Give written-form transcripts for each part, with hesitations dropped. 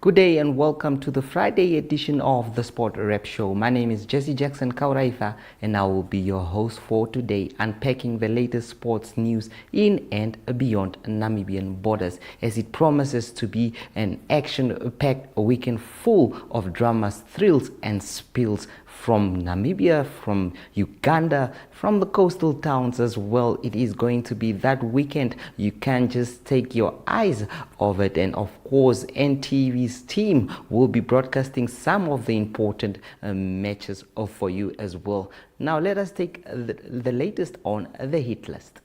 Good day and welcome to the Friday edition of the Sport Rep Show. My name is Jesse Jackson Kauraitha and I will be your host for today, unpacking the latest sports news in and beyond Namibian borders, as it promises to be an action-packed weekend full of dramas, thrills and spills from Namibia, from Uganda, from the coastal towns as well. It is going to be that weekend. You can't just take your eyes off it. And of course, NTV's team will be broadcasting some of the important matches for you as well. Now let us take the latest on the hit list.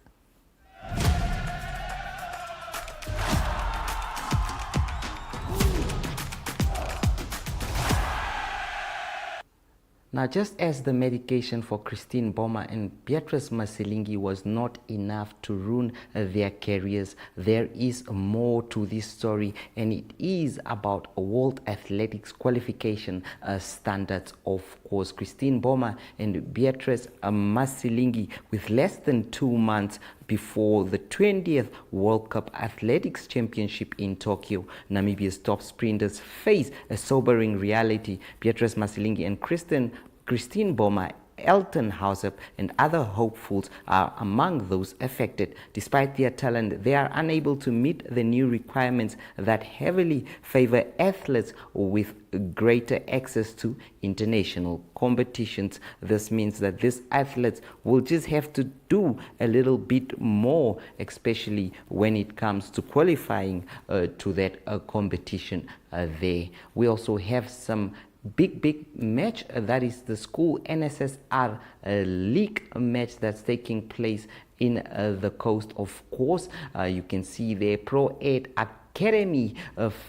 Now, just as the medication for Christine Boma and Beatrice Masilingi was not enough to ruin their careers, there is more to this story, and it is about World Athletics qualification standards. Of course, Christine Boma and Beatrice Masilingi, with less than 2 months before the 20th World Cup Athletics Championship in Tokyo, Namibia's top sprinters face a sobering reality. Beatrice Masilingi and Christine Boma, Elton Hauser and other hopefuls are among those affected. Despite their talent, they are unable to meet the new requirements that heavily favor athletes with greater access to international competitions. This means that these athletes will just have to do a little bit more, especially when it comes to qualifying to that competition there. We also have some big match, that is the school NSSR league match that's taking place in the coast. Of course, you can see there Pro 8 Academy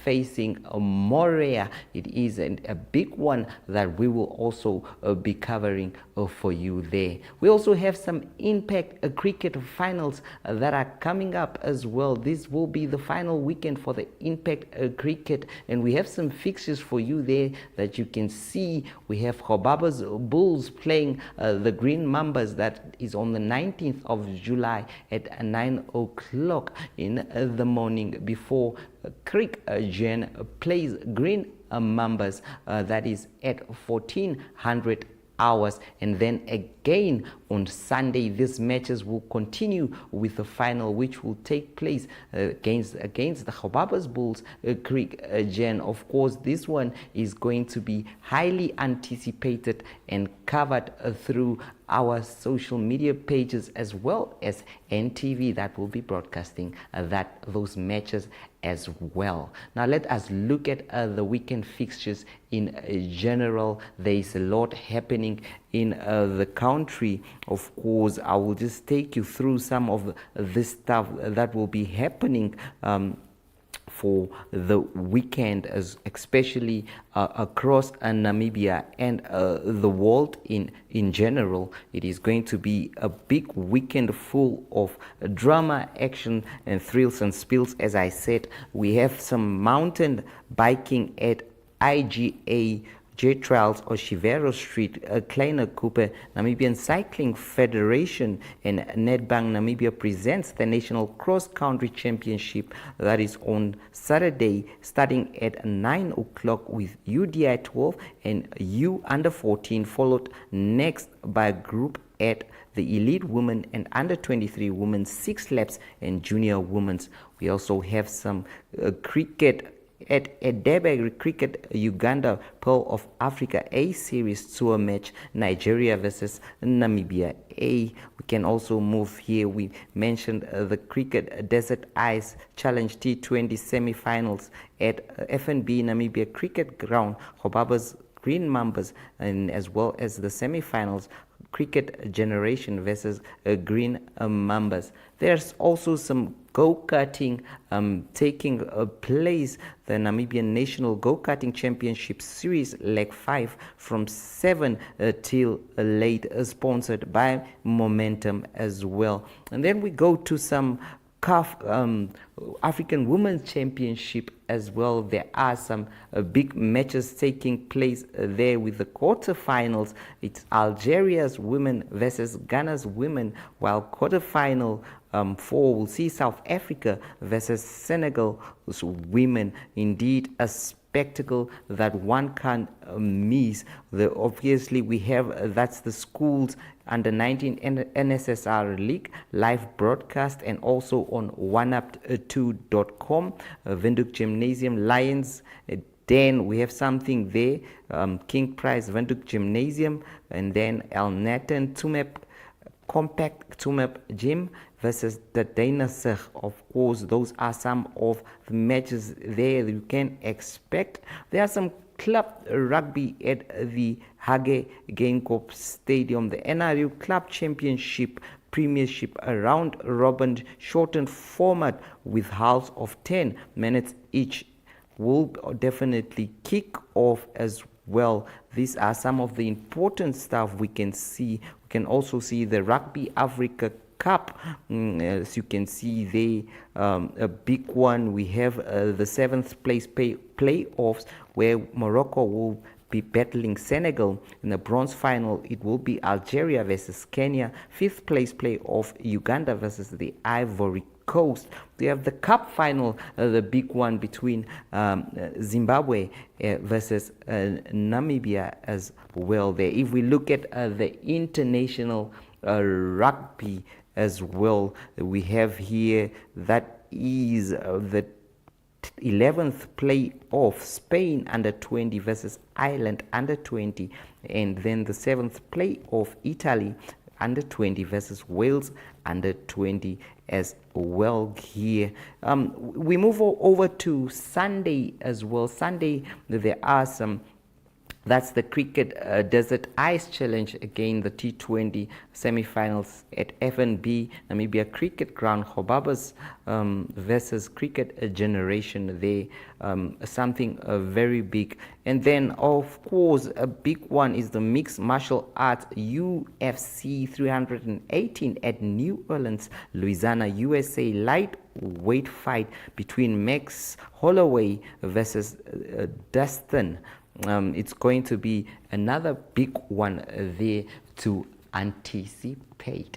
facing Morea. It is a big one that we will also be covering for you there. We also have some Impact Cricket finals that are coming up as well. This will be the final weekend for the Impact Cricket, and we have some fixtures for you there that you can see. We have Hobaba's Bulls playing the Green Mambas. That is on the 19th of July at 9 o'clock in the morning, before Creek Gen plays Green Mambas, that is at 1400 hours. And then again on Sunday, these matches will continue with the final, which will take place against the Hobaba's Bulls, Creek Gen. Of course, this one is going to be highly anticipated and covered through our social media pages, as well as NTV that will be broadcasting those matches as well. Now let us look at the weekend fixtures in general. There is a lot happening in the country. Of course, I will just take you through some of this stuff that will be happening for the weekend, especially across Namibia and the world in general. It is going to be a big weekend full of drama, action and thrills and spills. As I said, we have some mountain biking at IGA J Trials or Shivero Street, Kleiner Cooper. Namibian Cycling Federation and Nedbank Namibia presents the National Cross Country Championship. That is on Saturday, starting at 9 o'clock with UDI 12 and U under 14, followed next by Group at the Elite Women and Under 23 Women 6 laps and Junior Women's. We also have some cricket at Edebe Cricket Uganda Pearl of Africa A Series Tour match, Nigeria versus Namibia A. We can also move here. We mentioned the Cricket Desert Ice Challenge T20 semi-finals at FNB Namibia Cricket Ground, Hobaba's Green Mambas, and as well as the semi-finals, Cricket Generation versus Green Mambas. There's also some go-karting taking place. The Namibian National Go-Karting Championship Series Leg 5 from 7 till late, sponsored by Momentum as well. And then we go to some CAF African Women's Championship as well. There are some big matches taking place there with the quarterfinals. It's Algeria's women versus Ghana's women, while quarterfinal 4 will see South Africa versus Senegal's women. Indeed, a spectacle that one can't miss. Obviously, we have that's the schools under 19 NSSR League live broadcast, and also on oneup2.com, Windhoek Gymnasium Lions. Then we have something there, King Prize Windhoek Gymnasium, and then El Nathan Tumep Compact Tumep Gym versus the Dynasur. Of course, those are some of the matches there you can expect. There are some club rugby at the Hage Geingob Stadium, the NRU Club Championship Premiership, a round robin shortened format with halves of 10 minutes each, will definitely kick off as well. These are some of the important stuff we can see. We can also see the Rugby Africa Cup, as you can see there, a big one. We have the 7th place playoffs, where Morocco will be battling Senegal. In the bronze final, it will be Algeria versus Kenya. 5th place playoff, Uganda versus the Ivory Coast. We have the cup final, the big one between Zimbabwe versus Namibia as well there. If we look at the international rugby as well, we have here that is the 11th playoff, Spain under 20 versus Ireland under 20, and then the 7th playoff, Italy under 20 versus Wales under 20 as well here. We move over to Sunday as well. Sunday, there are some. That's the Cricket Desert Ice Challenge, again the T20 semi-finals at FNB Namibia Cricket Ground, Hobabas versus Cricket Generation there, something very big. And then of course a big one is the Mixed Martial Arts UFC 318 at New Orleans, Louisiana, USA, lightweight fight between Max Holloway versus Dustin. It's going to be another big one there to anticipate.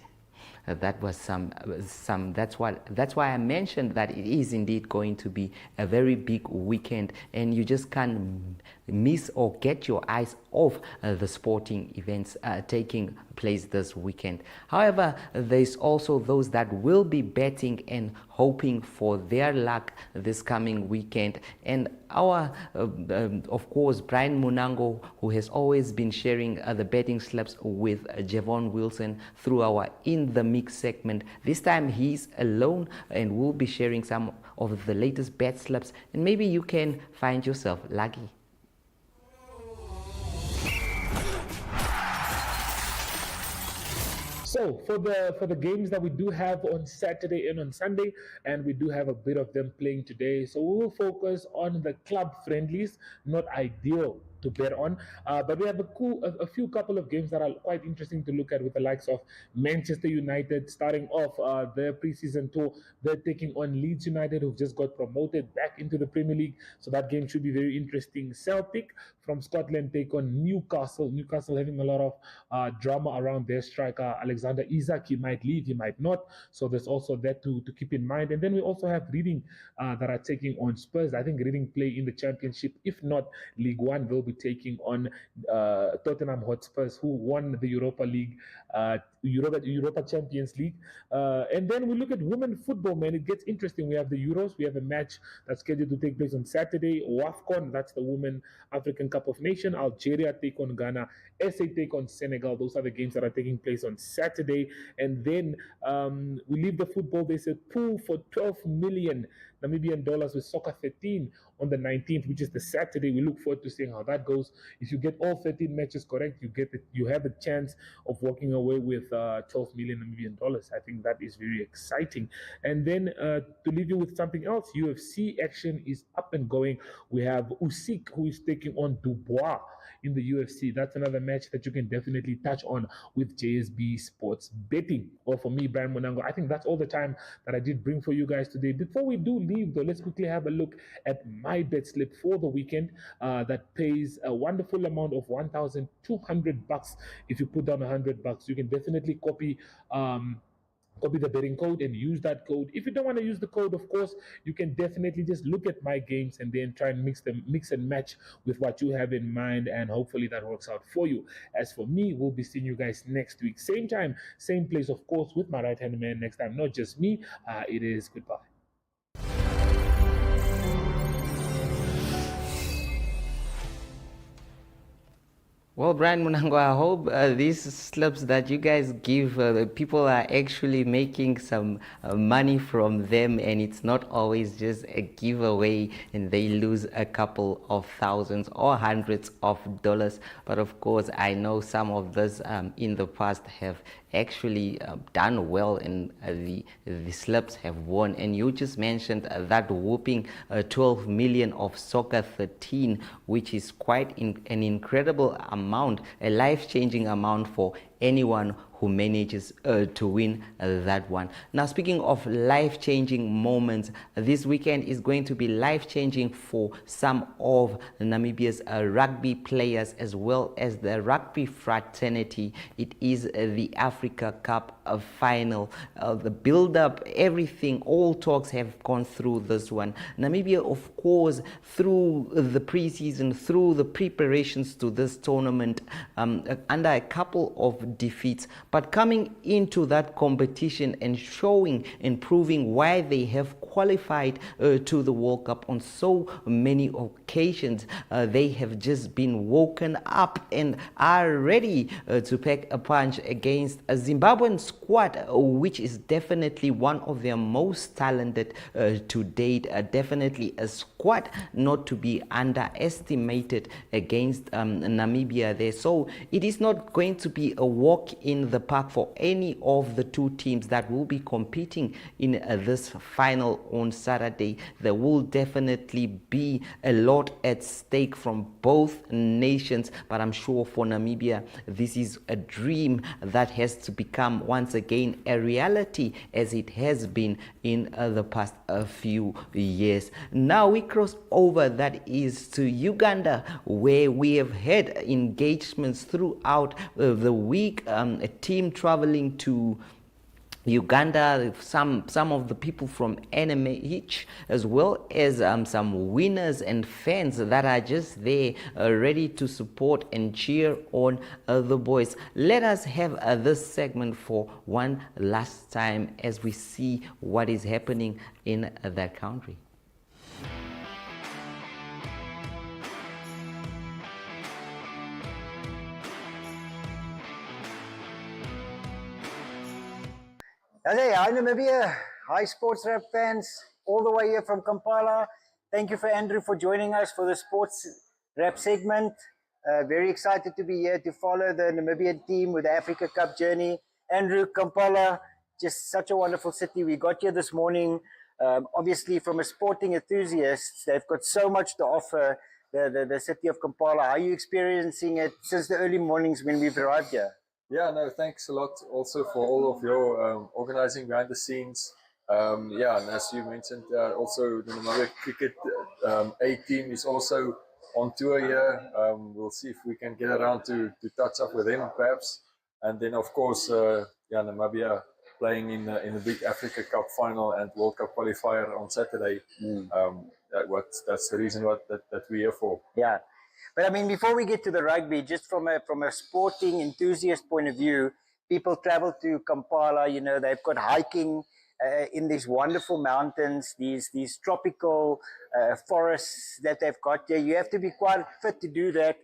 That was some. That's why I mentioned that it is indeed going to be a very big weekend, and you just can't miss or get your eyes off the sporting events taking place this weekend. However, there's also those that will be betting and hoping for their luck this coming weekend. And our, of course, Brian Munango, who has always been sharing the betting slips with Javon Wilson through our In the Mix segment. This time he's alone and will be sharing some of the latest bet slips, and maybe you can find yourself lucky. So for the games that we do have on Saturday and on Sunday, and we do have a bit of them playing today, so we will focus on the club friendlies, not ideal to bet on, but we have a few couple of games that are quite interesting to look at, with the likes of Manchester United starting off their preseason tour. They're taking on Leeds United, who've just got promoted back into the Premier League, so that game should be very interesting. Celtic from Scotland take on Newcastle. Newcastle having a lot of drama around their striker Alexander Isak. He might leave, he might not, so there's also that to keep in mind. And then we also have Reading that are taking on Spurs. I think Reading play in the Championship. If not League One, they'll be taking on Tottenham Hotspurs, who won the Europa League, Europa Champions League. And then we look at women football, man. It gets interesting. We have the Euros. We have a match that's scheduled to take place on Saturday. WAFCON, that's the Women African Cup of Nations. Algeria take on Ghana. SA take on Senegal. Those are the games that are taking place on Saturday. And then we leave the football. They said pool for 12 million Namibian dollars with Soccer 13 on the 19th, which is the Saturday. We look forward to seeing how that goes. If you get all 13 matches correct, you have a chance of walking away with 12 million Namibian dollars. I think that is very exciting. And then to leave you with something else, UFC action is up and going. We have Usyk, who is taking on Dubois in the UFC. That's another match that you can definitely touch on with JSB Sports Betting. Or for me, Brian Monango, I think that's all the time that I did bring for you guys today. Before we do leave, though, let's quickly have a look at my bet slip for the weekend that pays a wonderful amount of $1,200. If you put down $100, you can definitely copy copy the betting code and use that code. If you don't want to use the code, of course, you can definitely just look at my games and then try and mix and match with what you have in mind, and hopefully that works out for you. As for me, we'll be seeing you guys next week, same time, same place, of course, with my right hand man next time. Not just me. It is goodbye. Well, Brian Munango, I hope these slips that you guys give, people are actually making some money from them, and it's not always just a giveaway and they lose a couple of thousands or hundreds of dollars. But of course, I know some of this in the past have actually done well, and the slips have won. And you just mentioned that whooping 12 million of Soccer 13, which is quite an incredible amount, a life-changing amount for anyone who manages to win that one. Now, speaking of life-changing moments, this weekend is going to be life-changing for some of Namibia's rugby players as well as the rugby fraternity. It is the Africa Cup final. The build-up, everything, all talks have gone through this one. Namibia, of course, through the preseason, through the preparations to this tournament, under a couple of defeats, but coming into that competition and showing and proving why they have qualified to the World Cup on so many occasions. They have just been woken up and are ready to pack a punch against a Zimbabwean squad, which is definitely one of their most talented to date. Definitely a squad not to be underestimated against Namibia there. So it is not going to be a walk in the park for any of the two teams that will be competing in this final on Saturday. There will definitely be a lot at stake from both nations, but I'm sure for Namibia this is a dream that has to become once again a reality, as it has been in the past few years. Now we cross over, that is to Uganda, where we have had engagements throughout the week. A team traveling to Uganda, some of the people from NMH, as well as some winners and fans that are just there ready to support and cheer on the boys. Let us have this segment for one last time as we see what is happening in that country. Hey, hi Namibia, hi Sports Rap fans, all the way here from Kampala. Thank you for Andrew for joining us for the Sports Rap segment. Very excited to be here to follow the Namibian team with the Africa Cup journey. Andrew, Kampala, just such a wonderful city. We got here this morning. Obviously, from a sporting enthusiast, they've got so much to offer, the city of Kampala. How are you experiencing it since the early mornings when we've arrived here? Yeah, no, thanks a lot also for all of your organizing behind the scenes. Yeah, and as you mentioned, also the Namibia Cricket A team is also on tour here. We'll see if we can get around to touch up with them perhaps. And then, of course, yeah, Namibia playing in the big Africa Cup final and World Cup qualifier on Saturday. That's the reason that we're here for. Yeah. But I mean, before we get to the rugby, just from a sporting enthusiast point of view, people travel to Kampala. You know, they've got hiking in these wonderful mountains, these tropical forests that they've got here. You have to be quite fit to do that.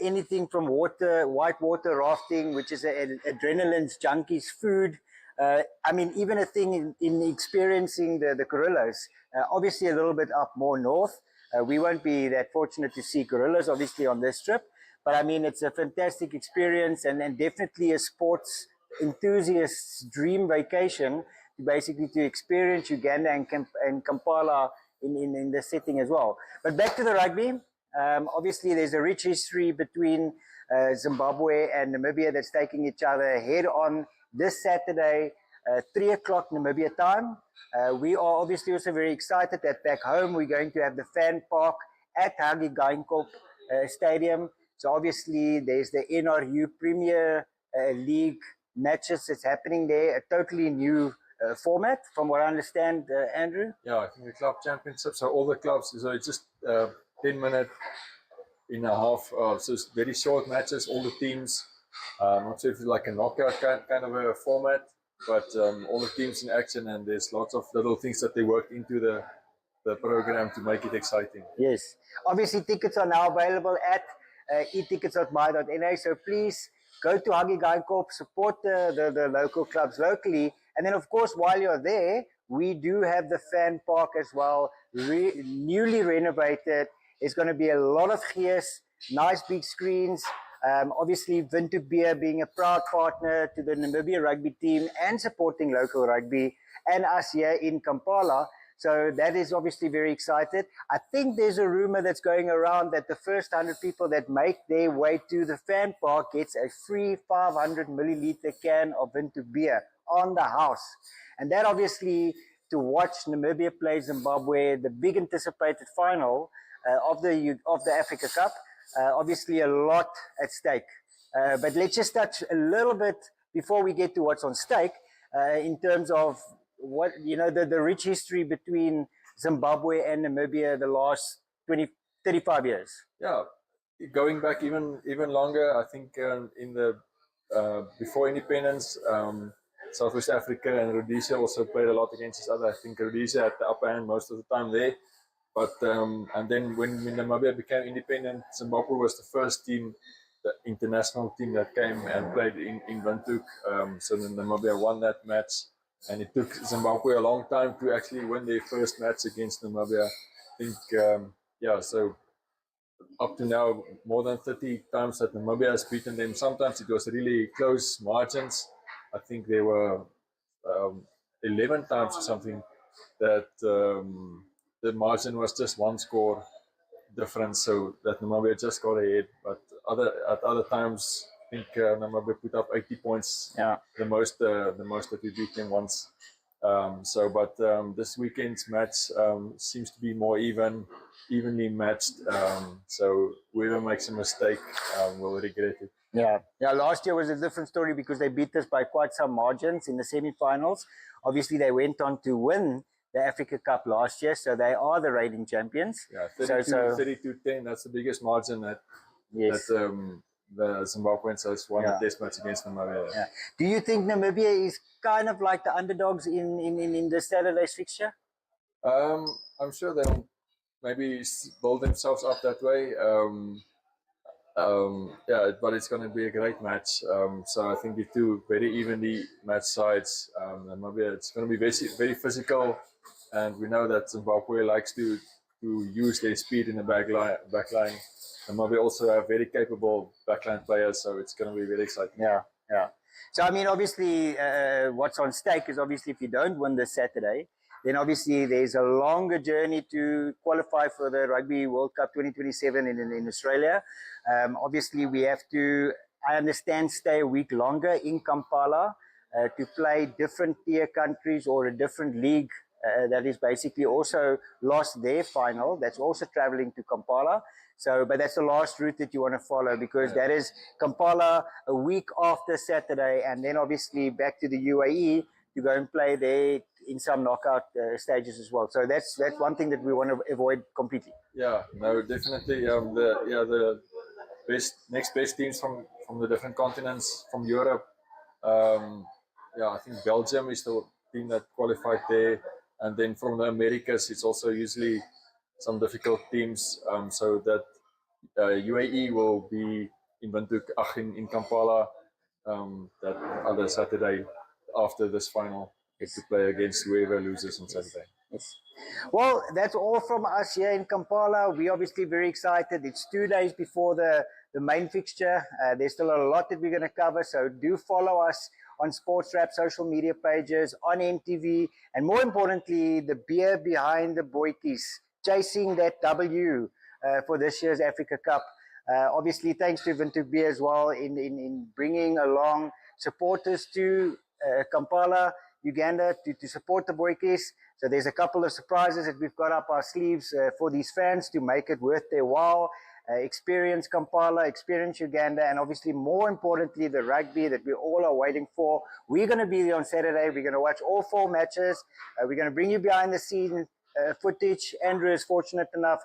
Anything from white water rafting, which is adrenaline's junkies food. I mean, even a thing in experiencing the gorillas. Obviously, a little bit up more north. We won't be that fortunate to see gorillas, obviously, on this trip. But I mean, it's a fantastic experience, and definitely a sports enthusiast's dream vacation to experience Uganda and Kampala in this setting as well. But back to the rugby. Obviously, there's a rich history between Zimbabwe and Namibia that's taking each other head on this Saturday, 3 o'clock Namibia time. We are obviously also very excited that back home we're going to have the fan park at Hagi Geingob Stadium. So obviously there's the NRU Premier League matches that's happening there, a totally new format, from what I understand, Andrew. Yeah, I think the club championships. So all the clubs. So it's just 10-minute in a half. So it's very short matches. All the teams. Not sure if it's like a knockout kind of a format, but all the teams in action, and there's lots of little things that they work into the program to make it exciting. Yes. Obviously, tickets are now available at etickets.my.na. So please go to Huggy Geinkorp, support the local clubs locally. And then, of course, while you're there, we do have the fan park as well, newly renovated. It's going to be a lot of gears, nice big screens. Obviously, Windhoek Beer being a proud partner to the Namibia rugby team and supporting local rugby and us here in Kampala. So that is obviously very excited. I think there's a rumor that's going around that the first 100 people that make their way to the fan park gets a free 500 milliliter can of Windhoek Beer on the house. And that obviously, to watch Namibia play Zimbabwe, the big anticipated final of the Africa Cup, obviously a lot at stake. But let's just touch a little bit before we get to what's on stake in terms of what, the rich history between Zimbabwe and Namibia the last 35 years. Yeah, going back even longer, I think in the before independence, Southwest Africa and Rhodesia also played a lot against each other. I think Rhodesia had the upper hand most of the time there. But and then when Namibia became independent, Zimbabwe was the first team, the international team that came and played in Windhoek. So then Namibia won that match, and it took Zimbabwe a long time to actually win their first match against Namibia. I think, so up to now, more than 30 times that Namibia has beaten them. Sometimes it was really close margins. I think there were 11 times or something that the margin was just one score difference, so that Namibia just got ahead. But at other times, I think Namibia put up 80 points. Yeah, the most that we beat them once. But this weekend's match seems to be more evenly matched. So whoever makes a mistake will regret it. Yeah. Last year was a different story because they beat us by quite some margins in the semi-finals. Obviously, they went on to win the Africa Cup last year, so they are the reigning champions. Yeah, 32-10. That's the biggest margin that the Zimbabweans has won a test match against Namibia. Yeah. Do you think Namibia is kind of like the underdogs in the Saturday's fixture? I'm sure they'll maybe build themselves up that way. But it's going to be a great match. So I think the two very evenly matched sides. Namibia, it's going to be very, very physical, and we know that Zimbabwe likes to use their speed in the backline. Namibia also have very capable backline players, so it's going to be very exciting. Yeah. So I mean, obviously, what's on stake is obviously if you don't win this Saturday, then obviously there's a longer journey to qualify for the Rugby World Cup 2027 in Australia. Obviously, we have to, I understand, stay a week longer in Kampala to play different tier countries or a different league that is basically also lost their final. That's also traveling to Kampala. So, but that's the last route that you want to follow because that is Kampala a week after Saturday, and then obviously back to the UAE to go and play there in some knockout stages as well. So that's one thing that we want to avoid completely. Yeah, no, definitely. The next best teams from the different continents, from Europe. I think Belgium is the team that qualified there, and then from the Americas, it's also usually some difficult teams. So that UAE will be in Windhoek, in Kampala, that other Saturday after this final, to play against whoever loses on Saturday. Yes. Well, that's all from us here in Kampala. We're obviously very excited. It's 2 days before the main fixture. There's still a lot that we're going to cover, so do follow us on Sports Wrap social media pages, on MTV, and more importantly, the beer behind the Boykies, chasing that W for this year's Africa Cup. Obviously, thanks to Windhoek Beer as well in bringing along supporters to Kampala, Uganda, to support the Boykies. So there's a couple of surprises that we've got up our sleeves for these fans to make it worth their while. experience Kampala, experience Uganda, and obviously more importantly, the rugby that we all are waiting for. We're going to be there on Saturday. We're going to watch all 4 matches. We're going to bring you behind the scenes footage. Andrew is fortunate enough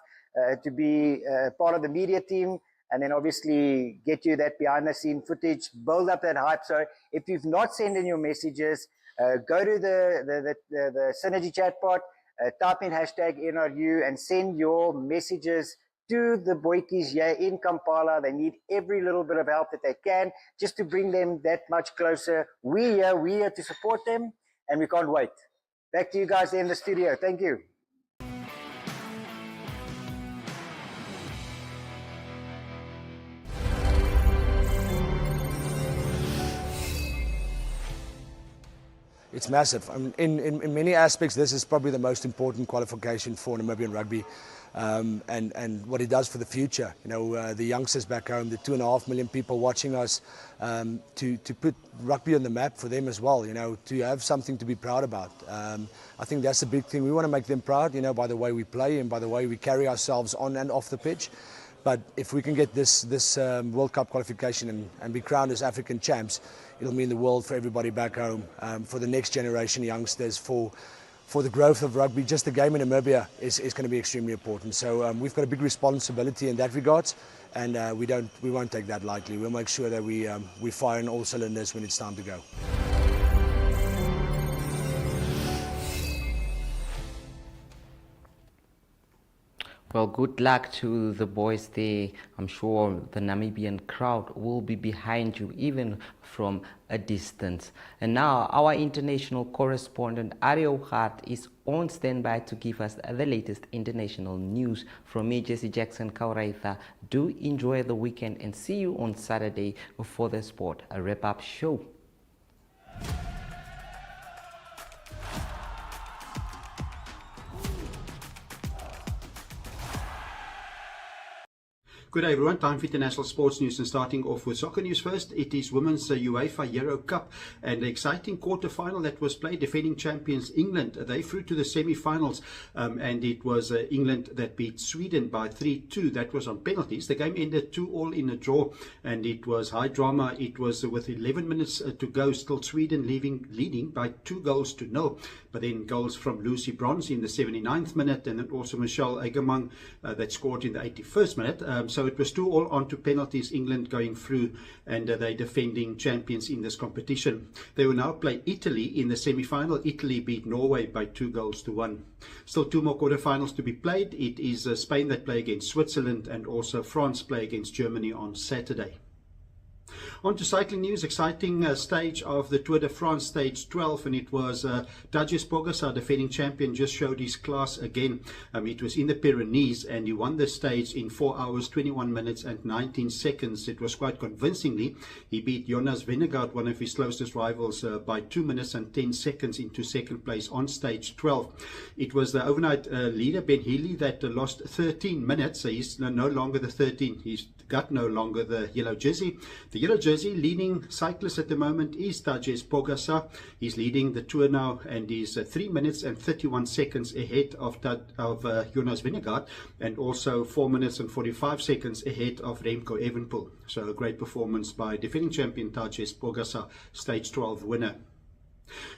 to be part of the media team, and then obviously get you that behind the scene footage, build up that hype. So if you've not sent in your messages, go to the Synergy chatbot, type in hashtag NRU and send your messages to the Boykies here in Kampala. They need every little bit of help that they can just to bring them that much closer. We're here to support them, and we can't wait. Back to you guys in the studio. Thank you. It's massive. I mean, in many aspects, this is probably the most important qualification for Namibian rugby, and what it does for the future. You know, the youngsters back home, the 2.5 million people watching us, to put rugby on the map for them as well. You know, to have something to be proud about. I think that's a big thing. We want to make them proud, you know, by the way we play and by the way we carry ourselves on and off the pitch. But if we can get this World Cup qualification and be crowned as African champs, it'll mean the world for everybody back home, for the next generation youngsters, for the growth of rugby. Just the game in Namibia is going to be extremely important. So we've got a big responsibility in that regard, and we won't take that lightly. We'll make sure that we fire on all cylinders when it's time to go. Well, good luck to the boys there. I'm sure the Namibian crowd will be behind you, even from a distance. And now, our international correspondent, Ario Hart, is on standby to give us the latest international news. From me, Jesse Jackson Kauraitha, do enjoy the weekend and see you on Saturday for the Sport Wrap-Up Show. Good day everyone, time for international sports news, and starting off with soccer news first. It is Women's UEFA Euro Cup and the exciting quarter-final that was played. Defending champions England, they through to the semi-finals, and it was England that beat Sweden by 3-2. That was on penalties. The game ended 2-2 in a draw, and it was high drama. It was with 11 minutes to go, still Sweden leading by 2-0. But then goals from Lucy Bronze in the 79th minute, and then also Michelle Egermang that scored in the 81st minute. So it was 2-2 on to penalties, England going through, and they're defending champions in this competition. They will now play Italy in the semi-final. Italy beat Norway by 2-1. Still 2 more quarterfinals to be played. It is Spain that play against Switzerland, and also France play against Germany on Saturday. On to cycling news, exciting stage of the Tour de France, stage 12, and it was Tadej Pogačar, defending champion, just showed his class again. It was in the Pyrenees, and he won the stage in 4 hours, 21 minutes and 19 seconds. It was quite convincingly. He beat Jonas Vingegaard, one of his closest rivals, by 2 minutes and 10 seconds into second place on stage 12. It was the overnight leader, Ben Healy, that lost 13 minutes. So he's no longer the 13. He's got no longer the yellow jersey. The yellow jersey leading cyclist at the moment is Tadej Pogačar. He's leading the Tour now, and he's 3 minutes and 31 seconds ahead of Jonas Vingegaard, and also 4 minutes and 45 seconds ahead of Remco Evenepoel. So a great performance by defending champion Tadej Pogačar, stage 12 winner.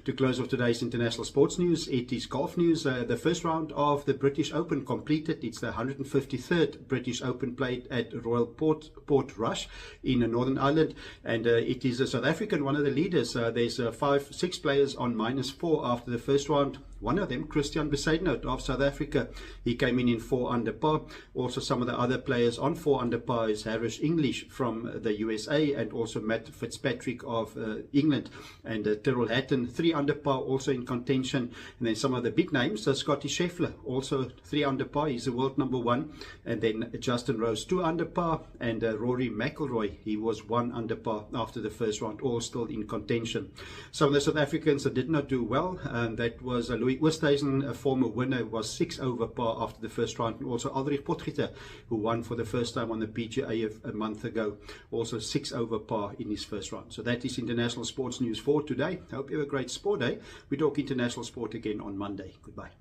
To close off today's international sports news, it is golf news. The first round of the British Open completed. It's the 153rd British Open played at Royal Portrush in Northern Ireland, and it is a South African, one of the leaders. There's 6 players on -4 after the first round. One of them, Christian Besaidnout of South Africa, he came in 4 under par. Also some of the other players on 4 under par is Harris English from the USA, and also Matt Fitzpatrick of England, and Tyrrell Hatton 3 under par, also in contention. And then some of the big names, Scotty Scheffler also 3 under par, he's the world number 1. And then Justin Rose 2 under par, and Rory McIlroy, he was 1 under par after the first round, all still in contention. Some of the South Africans that did not do well, and that was Louis Oosthuizen, a former winner, was 6 over par after the first round, and also Aldrich Potgieter, who won for the first time on the PGA a month ago, also 6 over par in his first round. So that is international sports news for today. I hope you have a great sport day. We talk international sport again on Monday. Goodbye.